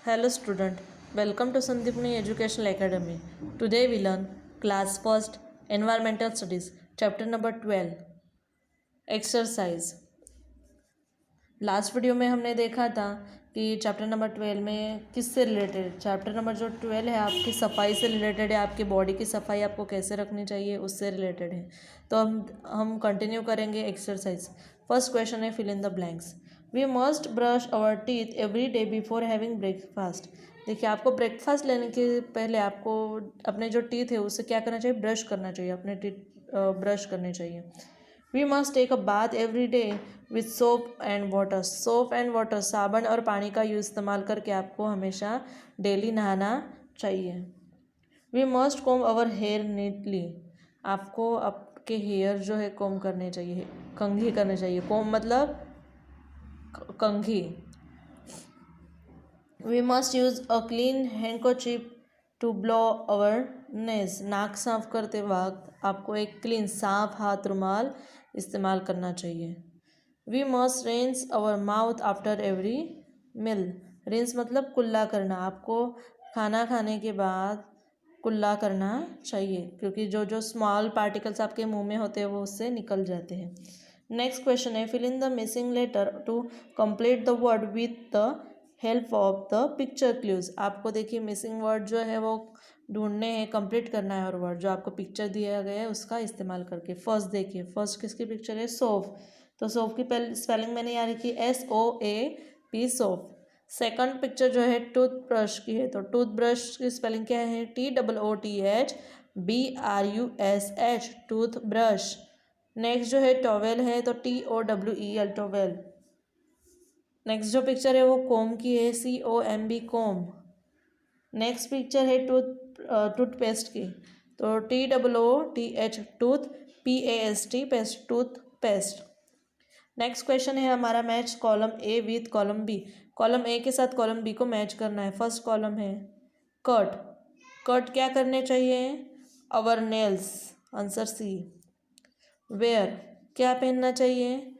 Hello student, welcome to Sandipni Educational Academy. Today we learn class first environmental studies chapter number 12 exercise. Last video में हमने देखा था कि chapter number 12 में किससे रिलेटेड चैप्टर नंबर जो 12 है आपकी सफाई से रिलेटेड है, आपकी बॉडी की सफाई आपको कैसे रखनी चाहिए उससे रिलेटेड है। तो हम कंटिन्यू करेंगे एक्सरसाइज। फर्स्ट क्वेश्चन है fill in the blanks. We must brush our teeth every day before having breakfast. देखिए आपको ब्रेकफास्ट लेने के पहले आपको अपने जो टीथ है उससे क्या करना चाहिए, ब्रश करना चाहिए, अपने टीथ ब्रश करने चाहिए। We must take a bath every day with soap and water. Soap and water साबुन और पानी का यूज़ इस्तेमाल करके आपको हमेशा डेली नहाना चाहिए। We must comb our hair neatly. आपको आपके हेयर जो है कोम करने चाहिए, कंघी करने चाहिए। कोम मतलब कंघी। We must use a clean handkerchief to blow our nose. नाक साफ करते वक्त आपको एक क्लीन साफ हाथ रुमाल इस्तेमाल करना चाहिए। We must rinse our mouth after every meal. Rinse मतलब कुल्ला करना। आपको खाना खाने के बाद कुल्ला करना चाहिए क्योंकि जो जो स्मॉल पार्टिकल्स आपके मुंह में होते हैं वो उससे निकल जाते हैं। नेक्स्ट क्वेश्चन है fill in the missing letter to complete the word with the help of the picture clues. आपको देखिए मिसिंग वर्ड जो है वो ढूंढने हैं, कंप्लीट करना है और वर्ड जो आपको पिक्चर दिया गया है उसका इस्तेमाल करके। फर्स्ट देखिए, फर्स्ट किसकी पिक्चर है, सोफ। तो सोफ की पहले स्पेलिंग मैंने यहाँ लिखी SOAP सोफ। सेकंड पिक्चर जो है टूथ ब्रश की है, तो टूथ ब्रश की स्पेलिंग क्या है, TOOTHBRUSH टूथ ब्रश। नेक्स्ट जो है टॉवेल है तो TOWEL टॉवेल। नेक्स्ट जो पिक्चर है वो कोम की है, COMB कोम। नेक्स्ट पिक्चर है टूथपेस्ट की, तो TOOTH tooth, PAST paste, tooth paste. Next question है हमारा match column A with column B। Column A के साथ कॉलम B को मैच करना है। फर्स्ट कॉलम है कट। कट क्या करने चाहिए, अवर नेल्स, आंसर C। वेयर क्या पहनना चाहिए,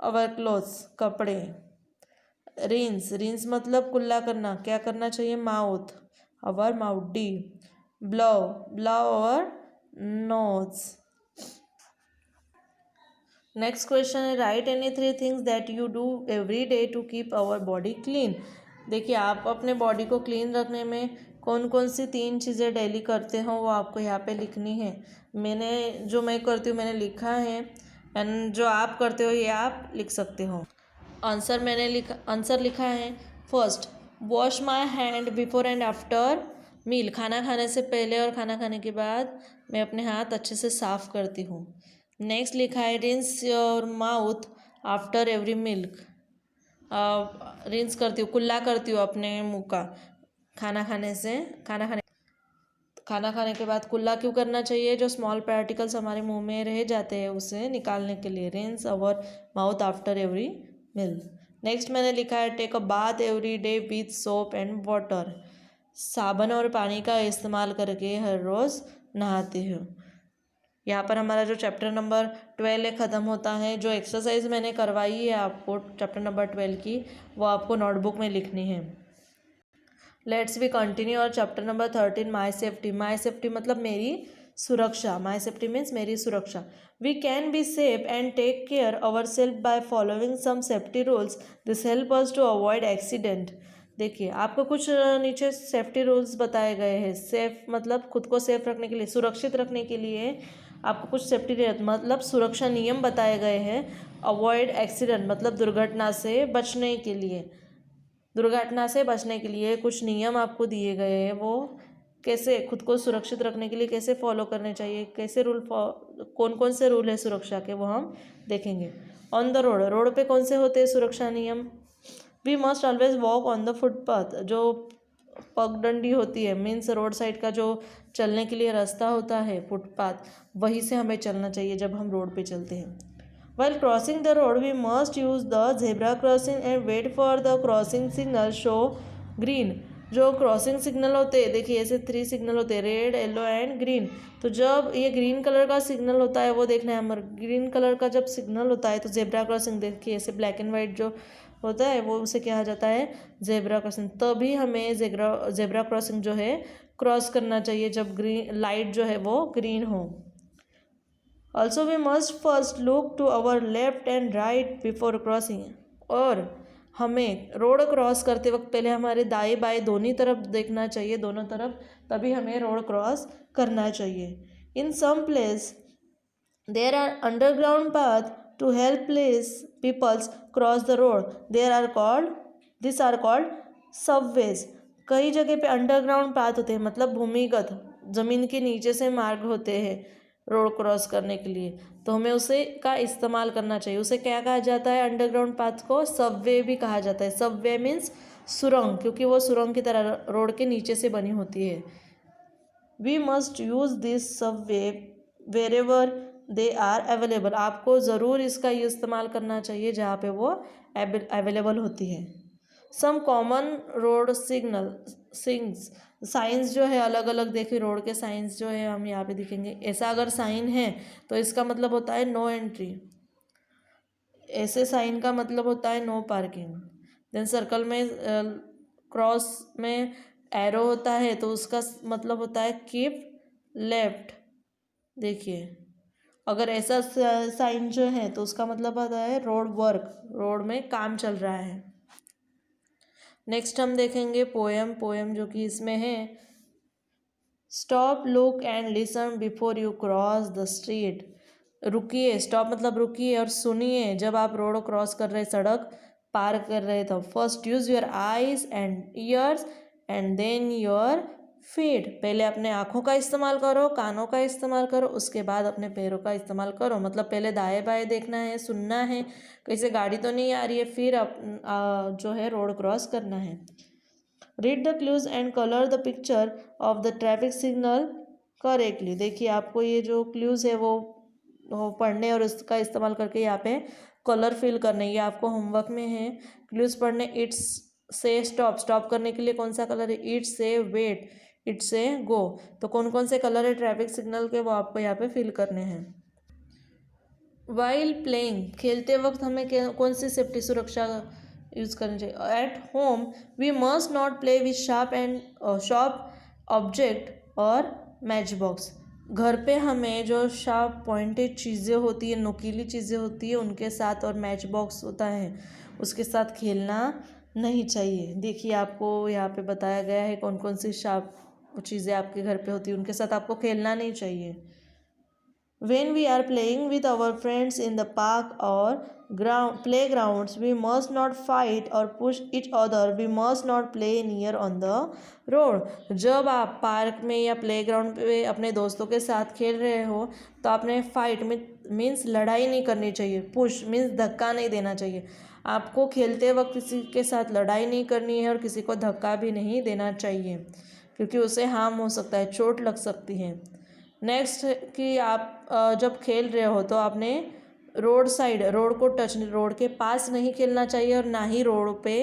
अवर क्लोथ्स, कपड़े। रिंस, रिंस मतलब कुल्ला करना, क्या करना चाहिए, mouth, our mouth, D। Blow, blow our nose. Next question है right any 3 things that you do every day to keep our body clean. देखिए आप अपने बॉडी को क्लीन रखने में कौन कौन सी 3 चीज़ें डेली करते हो वो आपको यहाँ पे लिखनी है। मैं करती हूँ मैंने लिखा है, एंड जो आप करते हो ये आप लिख सकते हो। आंसर लिखा है first, wash my hand before and after meal. खाना खाने से पहले और खाना खाने के बाद मैं अपने हाथ अच्छे से साफ करती हूँ। नेक्स्ट लिखा है rinse your mouth after every milk. Rinse करती हूँ, कुल्ला करती हूँ अपने मुंह का खाना खाने के बाद कुल्ला क्यों करना चाहिए, जो स्मॉल पार्टिकल्स हमारे मुंह में रह जाते हैं उसे निकालने के लिए। Rinse our mouth after every meal. Next मैंने लिखा है take a bath every day with soap and water. साबुन और पानी का इस्तेमाल करके हर रोज़ नहाती हूँ। यहाँ पर हमारा जो चैप्टर नंबर 12 ख़त्म होता है। जो एक्सरसाइज मैंने करवाई है आपको चैप्टर नंबर 12 की, वो आपको नोटबुक में लिखनी है। लेट्स वी कंटिन्यू और chapter number 13 my safety. My safety मतलब मेरी सुरक्षा। माई सेफ्टी मीन्स मेरी सुरक्षा। We can be safe and take care our self by following some safety rules. This help us to avoid accident. देखिए आपको कुछ नीचे सेफ्टी रूल्स बताए गए हैं। सेफ मतलब खुद को सेफ रखने के लिए, सुरक्षित रखने के लिए आपको कुछ सेफ्टी मतलब सुरक्षा नियम बताए गए हैं। अवॉइड एक्सीडेंट मतलब दुर्घटना से बचने के लिए कुछ नियम आपको दिए गए हैं। वो कैसे खुद को सुरक्षित रखने के लिए कैसे फॉलो करने चाहिए, कैसे कौन कौन से रूल है सुरक्षा के, वो हम देखेंगे। ऑन द रोड, रोड पे कौन से होते हैं सुरक्षा नियम। We must always walk on the footpath. जो पगडंडी होती है मीन्स रोड साइड का जो चलने के लिए रास्ता होता है, फुटपाथ, वहीं से हमें चलना चाहिए जब हम रोड पे चलते हैं। While crossing the road we must use the zebra crossing and wait for the crossing signal show green. जो क्रॉसिंग सिग्नल होते हैं, देखिए ऐसे 3 सिग्नल होते हैं, रेड, येलो एंड ग्रीन। तो जब ये ग्रीन कलर का सिग्नल होता है वो देखना है हमारा। ग्रीन कलर का जब सिग्नल होता है तो जेब्रा क्रॉसिंग, देखिए ऐसे ब्लैक एंड वाइट जो होता है वो उसे कहा जाता है जेब्रा क्रॉसिंग। तभी हमें जेब्रा क्रॉसिंग जो है क्रॉस करना चाहिए जब ग्रीन लाइट जो है वो ग्रीन हो। Also we must first look to our left and right before crossing. और हमें रोड क्रॉस करते वक्त पहले हमारे दाएं बाएं दोनों तरफ देखना चाहिए, दोनों तरफ, तभी हमें रोड क्रॉस करना चाहिए। In some place there are underground path to help place peoples cross the road, this are called subways. कई जगह पे अंडरग्राउंड पाथ होते हैं, मतलब भूमिगत जमीन के नीचे से मार्ग होते हैं रोड क्रॉस करने के लिए, तो हमें उसे का इस्तेमाल करना चाहिए। उसे क्या कहा जाता है? अंडरग्राउंड पाथ को सबवे भी कहा जाता है। सबवे मीन्स सुरंग, क्योंकि वो सुरंग की तरह रोड के नीचे से बनी होती है। We must use this subway wherever they are available. आपको ज़रूर इसका इस्तेमाल करना चाहिए जहाँ पे वो अवेलेबल होती है। सम कॉमन रोड साइंस जो है अलग अलग देखिए, रोड के साइंस जो है हम यहाँ पे दिखेंगे। ऐसा अगर साइन है तो इसका मतलब होता है नो एंट्री, ऐसे साइन का मतलब होता है नो पार्किंग। देन सर्कल में क्रॉस में एरो होता है तो उसका मतलब होता है कीप लेफ्ट। देखिए अगर ऐसा साइन जो है तो उसका मतलब होता है रोड वर्क, रोड में काम चल रहा है। नेक्स्ट हम देखेंगे पोएम जो कि इसमें है stop look and listen before you cross the street. रुकिए, स्टॉप मतलब रुकिए और सुनिए जब आप रोड क्रॉस कर रहे, सड़क पार कर रहे तो first use your eyes and ears and then your feet. पहले अपने आँखों का इस्तेमाल करो, कानों का इस्तेमाल करो, उसके बाद अपने पैरों का इस्तेमाल करो। मतलब पहले दाएं बाएं देखना है, सुनना है कहीं से गाड़ी तो नहीं आ रही है, फिर जो है रोड क्रॉस करना है। Read the clues and colour the picture of the traffic signal correctly. देखिए आपको ये जो क्लूज है वो पढ़ने और उसका इस्तेमाल करके यहाँ पे कलर फिल करने, ये आपको होमवर्क में है। क्लूज पढ़ने, इट्स से स्टॉप, स्टॉप करने के लिए कौन सा कलर है? इट्स से वेट, इट्स से गो। तो कौन कौन से कलर है ट्रैफिक सिग्नल के वो आपको यहाँ पे फिल करने हैं। वाइल प्लेइंग, खेलते वक्त हमें कौन सी सेफ्टी सुरक्षा यूज़ करनी चाहिए? At home we must not play with sharp object और मैच बॉक्स। घर पे हमें जो शार्प पॉइंटेड चीज़ें होती है, नुकीली चीज़ें होती है, उनके साथ और मैच बॉक्स होता है उसके साथ खेलना नहीं चाहिए। देखिए आपको यहाँ पे बताया गया है कौन कौन सी शार्प चीज़ें आपके घर पे होती है, उनके साथ आपको खेलना नहीं चाहिए। When we are playing with our friends in the park or playgrounds, we must not fight or push each other. We must not play near on the road. जब आप पार्क में या प्लेग्राउंड पे अपने दोस्तों के साथ खेल रहे हो तो आपने फाइट मीन्स लड़ाई नहीं करनी चाहिए, पुश मीन्स धक्का नहीं देना चाहिए। आपको खेलते वक्त किसी के साथ लड़ाई नहीं करनी है और किसी को धक्का भी नहीं देना चाहिए, क्योंकि उसे हार्म हो सकता है, चोट लग सकती है। नेक्स्ट कि आप जब खेल रहे हो तो आपने रोड साइड, रोड को टच, रोड के पास नहीं खेलना चाहिए और ना ही रोड पे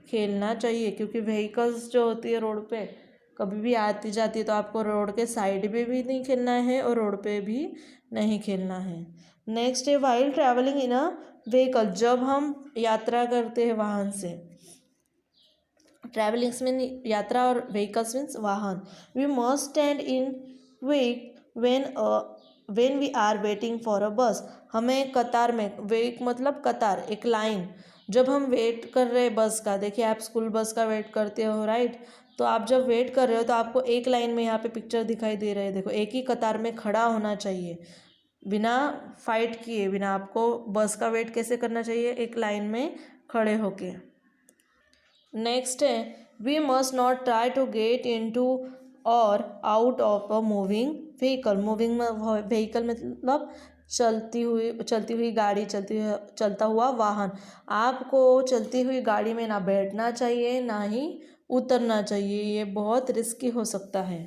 खेलना चाहिए, क्योंकि व्हीकल्स जो होती है रोड पे कभी भी आती जाती है, तो आपको रोड के साइड पे भी नहीं खेलना है और रोड पे भी नहीं खेलना है। नेक्स्ट है while travelling in a vehicle, जब हम यात्रा करते हैं वाहन से। ट्रैवलिंग्स में यात्रा और व्हीकल्स मीन्स वाहन। We must stand in queue when we are waiting for a bus. हमें कतार में, वेट मतलब कतार, एक लाइन, जब हम वेट कर रहे हैं बस का, देखिए आप स्कूल बस का वेट करते हो राइट, तो आप जब वेट कर रहे हो तो आपको एक लाइन में यहाँ पे पिक्चर दिखाई दे रहे हैं, देखो एक ही कतार में खड़ा होना चाहिए बिना फाइट किए। बिना आपको बस का वेट कैसे करना चाहिए? एक लाइन में खड़े होके। नेक्स्ट है we must not try to get into or out of a moving vehicle. Moving vehicle मतलब चलती हुई गाड़ी, चलता हुआ वाहन। आपको चलती हुई गाड़ी में ना बैठना चाहिए ना ही उतरना चाहिए, ये बहुत रिस्की हो सकता है।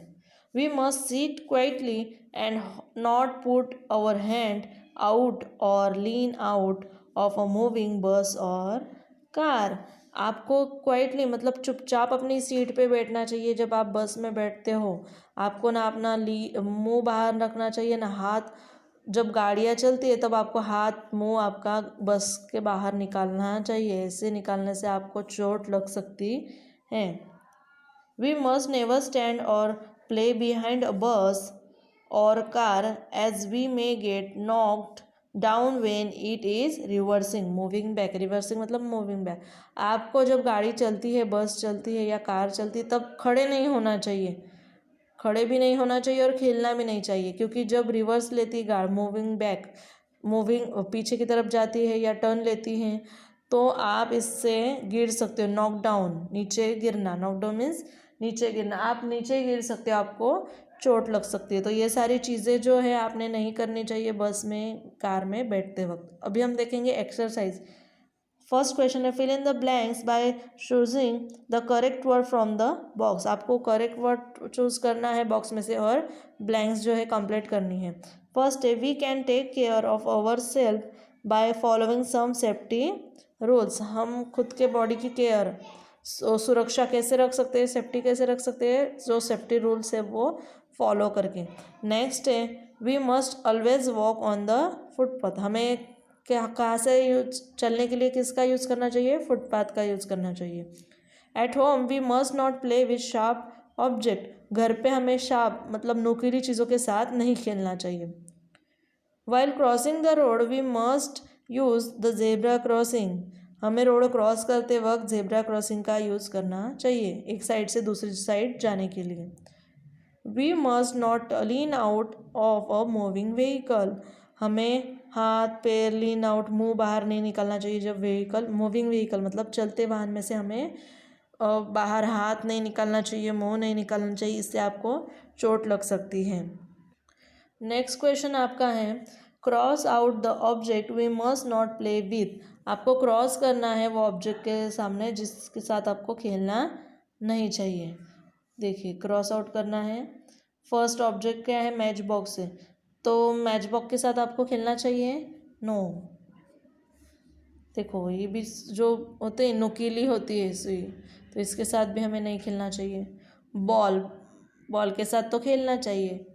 We must sit quietly and not put our hand out or lean out of a moving bus or car. आपको क्वाइटली मतलब चुपचाप अपनी सीट पे बैठना चाहिए जब आप बस में बैठते हो। आपको ना अपना मुंह बाहर रखना चाहिए, ना हाथ जब गाड़ियाँ चलती है तब आपको हाथ मुंह आपका बस के बाहर निकालना चाहिए, ऐसे निकालने से आपको चोट लग सकती है। We must never stand or play behind a bus or car as we may get knocked down when it is reversing, moving back। reversing मतलब moving back। आपको जब गाड़ी चलती है, बस चलती है या कार चलती है, तब खड़े नहीं होना चाहिए, खड़े भी नहीं होना चाहिए और खेलना भी नहीं चाहिए, क्योंकि जब रिवर्स लेती है गाड़ी, मूविंग बैक, मूविंग पीछे की तरफ जाती है या टर्न लेती है, तो आप इससे गिर सकते हो। नॉक डाउन, नीचे गिरना, नॉक डाउन मीन्स नीचे गिरना, आप नीचे गिर सकते हो, आपको चोट लग सकती है। तो ये सारी चीज़ें जो है आपने नहीं करनी चाहिए बस में, कार में बैठते वक्त। अभी हम देखेंगे एक्सरसाइज। फर्स्ट क्वेश्चन है fill in the blanks by choosing the correct word from the box. आपको करेक्ट वर्ड चूज करना है बॉक्स में से और ब्लैंक्स जो है कंप्लीट करनी है। फर्स्ट है we can take care of our self by following some safety rules. हम खुद के बॉडी की केयर, सुरक्षा कैसे रख सकते हैं, सेफ्टी कैसे रख सकते हैं, जो सेफ्टी रूल्स है वो फॉलो करके। नेक्स्ट है we must always walk on the footpath. हमें क्या, कहाँ से यूज चलने के लिए किसका यूज़ करना चाहिए, फुटपाथ का यूज़ करना चाहिए। At home we must not play with sharp object. घर पे हमें शार्प मतलब नुकीली चीज़ों के साथ नहीं खेलना चाहिए। While crossing the road we must use the zebra crossing. हमें रोड क्रॉस करते वक्त जेब्रा क्रॉसिंग का यूज़ करना चाहिए, एक साइड से दूसरी साइड जाने के लिए। We must not lean out of a moving vehicle. हमें हाथ पैर लीन आउट, मुंह बाहर नहीं निकालना चाहिए जब व्हीकल, मूविंग व्हीकल मतलब चलते वाहन में से हमें बाहर हाथ नहीं निकालना चाहिए, मुंह नहीं निकालना चाहिए, इससे आपको चोट लग सकती है। नेक्स्ट क्वेश्चन आपका है cross out the object we must not play with. आपको क्रॉस करना है वो ऑब्जेक्ट के सामने जिसके साथ आपको खेलना नहीं चाहिए। देखिए क्रॉस आउट करना है। फर्स्ट ऑब्जेक्ट क्या है, मैच बॉक्स है, तो मैच बॉक्स के साथ आपको खेलना चाहिए, नो। देखो ये भी जो होते हैं नुकीली होती है सुई, तो इसके साथ भी हमें नहीं खेलना चाहिए। बॉल, बॉल के साथ तो खेलना चाहिए।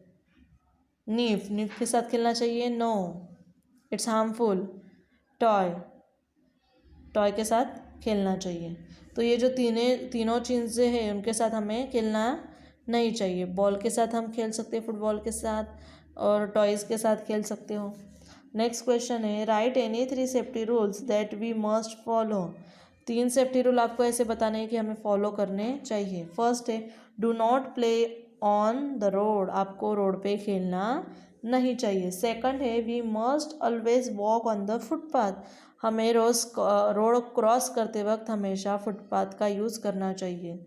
नीफ, नीफ के साथ खेलना चाहिए, no, it's harmful. Toy, toy के साथ खेलना चाहिए। तो ये जो तीनों चीज़ें हैं उनके साथ हमें खेलना नहीं चाहिए। बॉल के साथ हम खेल सकते हैं, फुटबॉल के साथ, और टॉयज़ के साथ खेल सकते हो। नेक्स्ट क्वेश्चन है right any 3 safety rules that we must follow. 3 safety rule आपको ऐसे बताने हैं कि हमें फॉलो करने चाहिए। फर्स्ट है do not play on the road. आपको रोड पे खेलना नहीं चाहिए। सेकंड है we must always walk on the footpath. हमें रोज रोड क्रॉस करते वक्त हमेशा फुटपाथ का यूज़ करना चाहिए।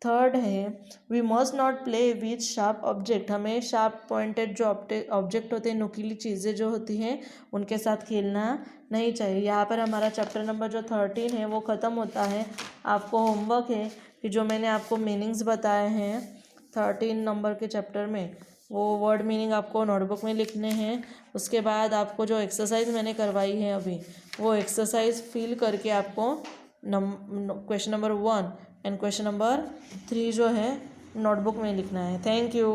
थर्ड है we must not play with sharp object. हमें शार्प पॉइंटेड जो ऑब्जेक्ट होते हैं, नुकीली चीज़ें जो होती हैं, उनके साथ खेलना नहीं चाहिए। यहाँ पर हमारा चैप्टर नंबर जो 13 है वो ख़त्म होता है। आपको होमवर्क है कि जो मैंने आपको मीनिंग्स बताए हैं 13 नंबर के चैप्टर में, वो वर्ड मीनिंग आपको नोटबुक में लिखने हैं। उसके बाद आपको जो एक्सरसाइज मैंने करवाई है अभी, वो एक्सरसाइज फिल करके आपको question number 1 and question number 3 जो है नोटबुक में लिखना है। Thank you.